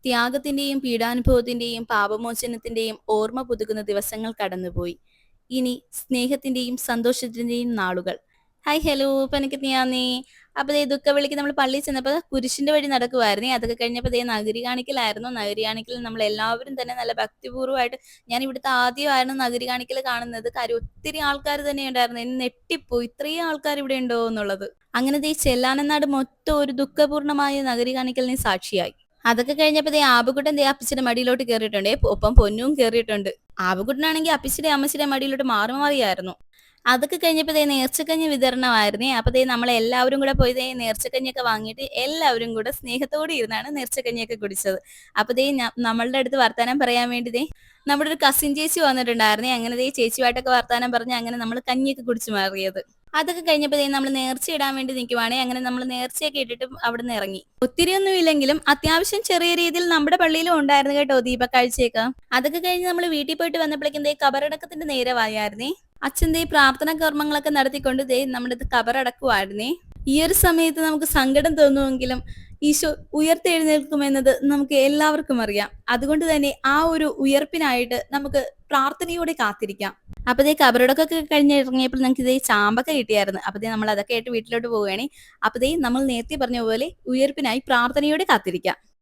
ത്യാഗത്തിന്റെയും പീഡാനുഭവത്തിന്റെയും പാപമോചനത്തിന്റെയും ഓർമ്മ പുതുക്കുന്ന ദിവസങ്ങൾ കടന്നുപോയി. ഇനി സ്നേഹത്തിന്റെയും സന്തോഷത്തിന്റെയും നാളുകൾ. ഹായ് ഹലോ, ഇപ്പൊ എനിക്ക് നീ അപ്പൊ ദേ ദുഃഖവെള്ളിക്ക് നമ്മൾ പള്ളിയിൽ ചെന്നപ്പോൾ കുരിശിന്റെ വഴി നടക്കുമായിരുന്നേ. അതൊക്കെ കഴിഞ്ഞപ്പോൾ ദേ നഗരി കാണിക്കലായിരുന്നു. നഗരി കാണിക്കൽ നമ്മൾ എല്ലാവരും തന്നെ നല്ല ഭക്തിപൂർവ്വമായിട്ട്, ഞാൻ ഇവിടുത്തെ ആദ്യമായിരുന്നു നഗരി കാണിക്കൽ കാണുന്നത്. കാര്യം ഒത്തിരി ആൾക്കാർ തന്നെ ഉണ്ടായിരുന്നു. എന്നെ നെട്ടിപ്പോയി ഇത്രയും ആൾക്കാർ ഇവിടെ ഉണ്ടോ എന്നുള്ളത്. അങ്ങനെ ദേ ചെല്ലാനനാട് മൊത്തം ഒരു ദുഃഖപൂർണമായ നഗരി കാണിക്കലിന് സാക്ഷിയായി. അതൊക്കെ കഴിഞ്ഞപ്പോ ദേ ആബുകുട്ടൻ ദേ അപ്പിച്ചിയുടെ മടിയിലോട്ട് കയറിയിട്ടുണ്ടേ. ഒപ്പം പൊന്നും കയറിയിട്ടുണ്ട്. ആബുകുട്ടനാണെങ്കിൽ അപ്പിച്ചിയുടെ അമ്മച്ചിയുടെ മടിയിലോട്ട് മാറി മാറിയായിരുന്നു. അതൊക്കെ കഴിഞ്ഞപ്പോ ദേ നേർച്ചക്കഞ്ഞി വിതരണമായിരുന്നേ. അപ്പൊ ദേ നമ്മളെല്ലാവരും കൂടെ പോയി ദേ നേർച്ചക്കഞ്ഞിയൊക്കെ വാങ്ങിയിട്ട് എല്ലാവരും കൂടെ സ്നേഹത്തോടെ ഇരുന്നാണ് നേർച്ചക്കഞ്ഞിയൊക്കെ കുടിച്ചത്. അപ്പൊ ദേ നമ്മളുടെ അടുത്ത് വർത്താനം പറയാൻ വേണ്ടി ദേ നമ്മുടെ ഒരു കസിൻ ചേച്ചി വന്നിട്ടുണ്ടായിരുന്നേ. അങ്ങനെ ദേ ചേച്ചിയുമായിട്ടൊക്കെ വർത്താനം പറഞ്ഞ് അങ്ങനെ നമ്മൾ കഞ്ഞിയൊക്കെ കുടിച്ചു മാറിയത്. അതൊക്കെ കഴിഞ്ഞപ്പോ ദേ നമ്മൾ നേർച്ച ഇടാൻ വേണ്ടി നിൽക്കുവാണേ. അങ്ങനെ നമ്മൾ നേർച്ചയൊക്കെ ഇട്ടിട്ട് അവിടെ നിന്ന് ഇറങ്ങി. ഒത്തിരി ഒന്നും ഇല്ലെങ്കിലും അത്യാവശ്യം ചെറിയ രീതിയിൽ നമ്മുടെ പള്ളിയിലും ഉണ്ടായിരുന്നു കേട്ടോ ദീപക്കാഴ്ചയൊക്കെ. അതൊക്കെ കഴിഞ്ഞ് നമ്മൾ വീട്ടിൽ പോയിട്ട് വന്നപ്പോഴേക്കും ദേ കബറടക്കത്തിന്റെ നേരമായിരുന്നേ. അച്ഛൻ ദേ പ്രാർത്ഥനാ കർമ്മങ്ങളൊക്കെ നടത്തിക്കൊണ്ട് ദേ നമ്മുടെ കബറടക്കുമായിരുന്നേ. ഈ ഒരു സമയത്ത് നമുക്ക് സങ്കടം തോന്നുമെങ്കിലും ഈശോ ഉയർത്തെഴുന്നേൽക്കുമെന്നത് നമുക്ക് എല്ലാവർക്കും അറിയാം. അതുകൊണ്ട് തന്നെ ആ ഒരു ഉയർപ്പിനായിട്ട് നമുക്ക് പ്രാർത്ഥനയോടെ കാത്തിരിക്കാം. അപ്പൊ ദേ കബറടക്കൊക്കെ കഴിഞ്ഞ് ഇറങ്ങിയപ്പോൾ നമുക്ക് ഇതേ ചാമ്പൊക്കെ കിട്ടിയായിരുന്നു. അപ്പൊ ദേ നമ്മൾ അതൊക്കെ ആയിട്ട് വീട്ടിലോട്ട് പോവുകയാണെ. അപ്പൊ ദേ നമ്മൾ നേരത്തെ പറഞ്ഞ പോലെ ഉയർപ്പിനായി പ്രാർത്ഥനയോടെ കാത്തിരിക്കാം.